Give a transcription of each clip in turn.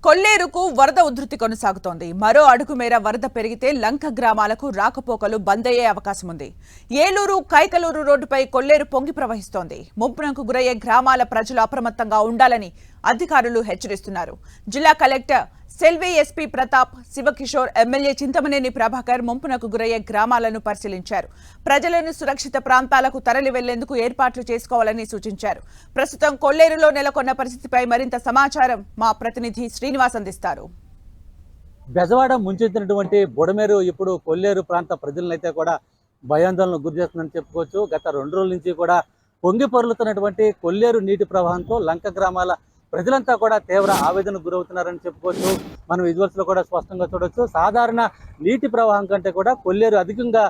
కొల్లేరుకు వరద ఉధృతి కొనసాగుతోంది. మరో అడుగు మేర వరద పెరిగితే లంక గ్రామాలకు రాకపోకలు బంద్ అయ్యే అవకాశం ఉంది. ఏలూరు కైకలూరు రోడ్డుపై కొల్లేరు పొంగి ప్రవహిస్తోంది. ముంపునకు గురయ్యే గ్రామాల ప్రజలు అప్రమత్తంగా ఉండాలని అధికారులు హెచ్చరిస్తున్నారు. జిల్లా collector Selvi, SP Pratap, Sivakishore, MLA Chintamaneni Prabhakar ముంపునకు గురయ్యే గ్రామాలను పరిశీలించారు. ప్రజలను సురక్షిత ప్రాంతాలకు తరలి వెళ్లేందుకు ఏర్పాట్లు చేసుకోవాలని సూచించారు. ప్రస్తుతం కొల్లేరులో నెలకొన్న పరిస్థితిపై మరింత సమాచారం మా ప్రతినిధి శ్రీనివాస్ అందిస్తారు. బెజవాడ ముంచెత్తినటువంటి బుడమేరు ఇప్పుడు కొల్లేరు ప్రాంత ప్రజలనైతే కూడా భయాందోళనకు గురి చేస్తుందని చెప్పుకోవచ్చు. గత 2 రోజుల నుంచి కూడా పొంగి పొర్లుతున్నటువంటి కొల్లేరు నీటి ప్రవాహంతో లంక గ్రామాల ప్రజలంతా కూడా తీవ్ర ఆవేదనకు గురవుతున్నారని చెప్పుకోవచ్చు. మనం విజువల్స్ లో కూడా స్పష్టంగా చూడొచ్చు. సాధారణ నీటి ప్రవాహం కంటే కూడా కొల్లేరు అధికంగా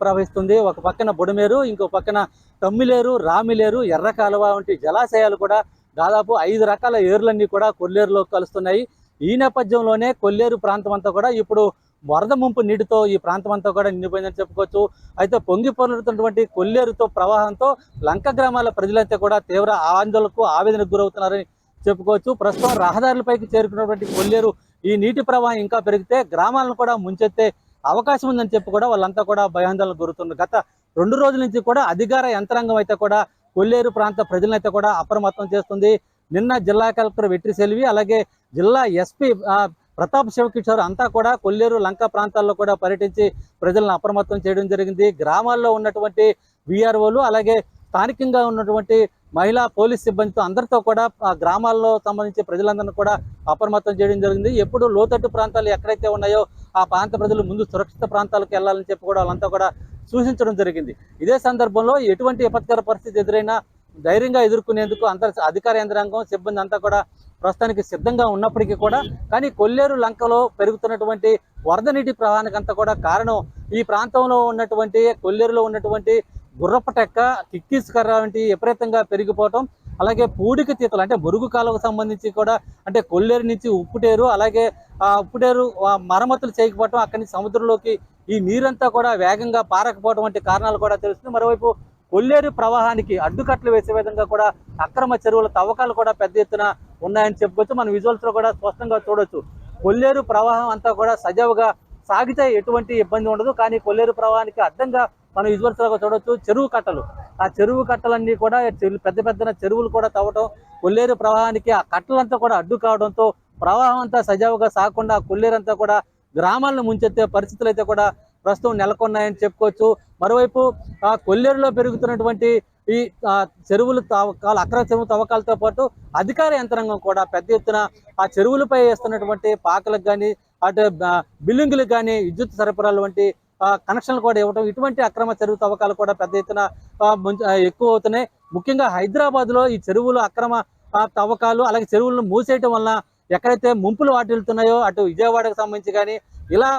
ప్రవహిస్తుంది. ఒక పక్కన బుడమేరు, ఇంకో పక్కన తమ్మిలేరు, రామిలేరు, ఎర్ర కాలువ వంటి జలాశయాలు కూడా దాదాపు 5 రకాల ఏర్లన్నీ కూడా కొల్లేరులో కలుస్తున్నాయి. ఈ నేపథ్యంలోనే కొల్లేరు ప్రాంతం అంతా కూడా ఇప్పుడు వరద ముంపు నీటితో ఈ ప్రాంతం అంతా కూడా నిండిపోయిందని చెప్పుకోవచ్చు. అయితే పొంగి పొర్లుతున్నటువంటి కొల్లేరుతో ప్రవాహంతో లంక గ్రామాల ప్రజలైతే కూడా తీవ్ర ఆందోళనకు ఆవేదనకు గురవుతున్నారని చెప్పుకోవచ్చు. ప్రస్తుతం రహదారులపైకి చేరుకున్నటువంటి కొల్లేరు ఈ నీటి ప్రవాహం ఇంకా పెరిగితే గ్రామాలను కూడా ముంచెత్తే అవకాశం ఉందని చెప్పి కూడా వాళ్ళంతా కూడా భయాందోళనకు గురవుతున్నారు. గత 2 రోజుల నుంచి కూడా అధికార యంత్రాంగం అయితే కూడా కొల్లేరు ప్రాంత ప్రజలనైతే కూడా అప్రమత్తం చేస్తుంది. నిన్న జిల్లా కలెక్టర్ వెట్రి సెల్వి, అలాగే జిల్లా ఎస్పీ ప్రతాప్, శివకిషోర్ అంతా కూడా కొల్లేరు లంక ప్రాంతాల్లో కూడా పర్యటించి ప్రజలను అప్రమత్తం చేయడం జరిగింది. గ్రామాల్లో ఉన్నటువంటి విఆర్ఓలు, అలాగే స్థానికంగా ఉన్నటువంటి మహిళా పోలీస్ సిబ్బందితో అందరితో కూడా ఆ గ్రామాల్లో సంబంధించి ప్రజలందరినీ కూడా అప్రమత్తం చేయడం జరిగింది. ఎప్పుడు లోతట్టు ప్రాంతాలు ఎక్కడైతే ఉన్నాయో ఆ ప్రాంత ప్రజలు ముందు సురక్షిత ప్రాంతాలకు వెళ్ళాలని చెప్పి కూడా వాళ్ళంతా కూడా సూచించడం జరిగింది. ఇదే సందర్భంలో ఎటువంటి విపత్కర పరిస్థితి ఎదురైనా ధైర్యంగా ఎదుర్కొనేందుకు అధికార యంత్రాంగం, సిబ్బంది అంతా కూడా ప్రస్తుతానికి సిద్ధంగా ఉన్నప్పటికీ కూడా కానీ కొల్లేరు లంకలో పెరుగుతున్నటువంటి వరద నీటి ప్రవాహానికి అంతా కూడా కారణం ఈ ప్రాంతంలో ఉన్నటువంటి కొల్లేరులో ఉన్నటువంటి గుర్రపటెక్క, కిక్కీస్ కర్ర వంటి విపరీతంగా పెరిగిపోవటం, అలాగే పూడిక తీతలు అంటే మురుగు కాలువకు సంబంధించి కూడా అంటే కొల్లేరు నుంచి ఉప్పుటేరు, అలాగే ఆ ఉప్పుటేరు మరమ్మతులు చేయకపోవటం, అక్కడి నుంచి సముద్రంలోకి ఈ నీరంతా కూడా వేగంగా పారకపోవడం వంటి కారణాలు కూడా తెలుస్తుంది. మరోవైపు కొల్లేరు ప్రవాహానికి అడ్డుకట్లు వేసే విధంగా కూడా అక్రమ చెరువుల తవ్వకాలు కూడా పెద్ద ఎత్తున ఉన్నాయని చెప్పుకోవచ్చు. మన విజువల్స్ లో కూడా స్పష్టంగా చూడొచ్చు. కొల్లేరు ప్రవాహం అంతా కూడా సజావుగా సాగితే ఎటువంటి ఇబ్బంది ఉండదు. కానీ కొల్లేరు ప్రవాహానికి అడ్డంగా మనం విజువల్స్ లో చూడొచ్చు చెరువు కట్టలు. ఆ చెరువు కట్టలన్నీ కూడా పెద్ద పెద్ద చెరువులు కూడా తవ్వటం, కొల్లేరు ప్రవాహానికి ఆ కట్టలంతా కూడా అడ్డు కావడంతో ప్రవాహం అంతా సజావుగా సాగకుండా కొల్లేరు అంతా కూడా గ్రామాలను ముంచెత్తే పరిస్థితులు అయితే కూడా ప్రస్తుతం నెలకొన్నాయని చెప్పుకోవచ్చు. మరోవైపు ఆ కొల్లేరులో పెరుగుతున్నటువంటి ఈ చెరువులు తవ్వకాలు, అక్రమ చెరువు తవ్వకాలతో పాటు అధికార యంత్రాంగం కూడా పెద్ద ఎత్తున ఆ చెరువులపై వేస్తున్నటువంటి పాకలకు కానీ, అటు బిల్డింగులకు కానీ విద్యుత్ సరఫరాలు వంటి కనెక్షన్లు కూడా ఇవ్వడం, ఇటువంటి అక్రమ చెరువు తవ్వకాలు కూడా పెద్ద ఎత్తున ఎక్కువ అవుతున్నాయి. ముఖ్యంగా హైదరాబాద్ లో ఈ చెరువులు అక్రమ తవ్వకాలు, అలాగే చెరువులను మూసేయటం వలన ఎక్కడైతే ముంపులు వాటిల్లుతున్నాయో అటు విజయవాడకు సంబంధించి కానీ ఇలా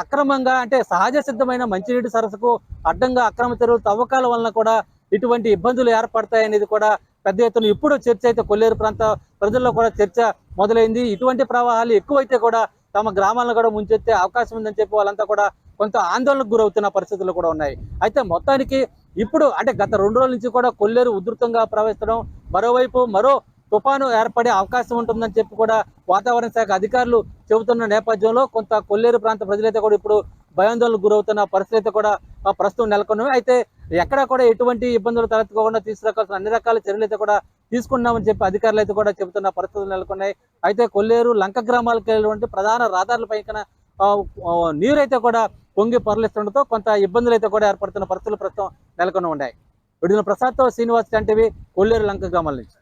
అక్రమంగా అంటే సహజ సిద్ధమైన మంచినీటి సరస్సుకు అడ్డంగా అక్రమ చెరువులు తవ్వకాల వలన కూడా ఇటువంటి ఇబ్బందులు ఏర్పడతాయనేది కూడా పెద్ద ఎత్తున ఇప్పుడు చర్చ అయితే కొల్లేరు ప్రాంత ప్రజల్లో కూడా చర్చ మొదలైంది. ఇటువంటి ప్రవాహాలు ఎక్కువైతే కూడా తమ గ్రామాలను కూడా ముంచెత్తే అవకాశం ఉందని చెప్పి వాళ్ళంతా కూడా కొంత ఆందోళనకు గురవుతున్న పరిస్థితులు కూడా ఉన్నాయి. అయితే మొత్తానికి ఇప్పుడు అంటే గత 2 రోజుల నుంచి కూడా కొల్లేరు ఉధృతంగా ప్రవహించడం, మరోవైపు మరో తుఫాను ఏర్పడే అవకాశం ఉంటుందని చెప్పి కూడా వాతావరణ శాఖ అధికారులు చెబుతున్న నేపథ్యంలో కొంత కొల్లేరు ప్రాంత ప్రజలైతే కూడా ఇప్పుడు భయాందోళనకు గురవుతున్న పరిస్థితి అయితే కూడా ప్రస్తుతం నెలకొన్నవి. అయితే ఎక్కడా కూడా ఎటువంటి ఇబ్బందులు తలెత్తుకోకుండా తీసుకురావాల్సిన అన్ని రకాల చర్యలు అయితే కూడా తీసుకున్నామని చెప్పి అధికారులు అయితే కూడా చెబుతున్న పరిస్థితులు నెలకొన్నాయి. అయితే కొల్లేరు లంక గ్రామాలకు వెళ్ళినటువంటి ప్రధాన రహదారులపైన నీరైతే కూడా పొంగి పొరలిస్తుండటంతో కొంత ఇబ్బందులు అయితే కూడా ఏర్పడుతున్న పరిస్థితులు ప్రస్తుతం నెలకొని ఉన్నాయి. విడుదల ప్రసాద్తో శ్రీనివాస్, టీవీ, కొల్లేరు లంక గ్రామాల నుంచి.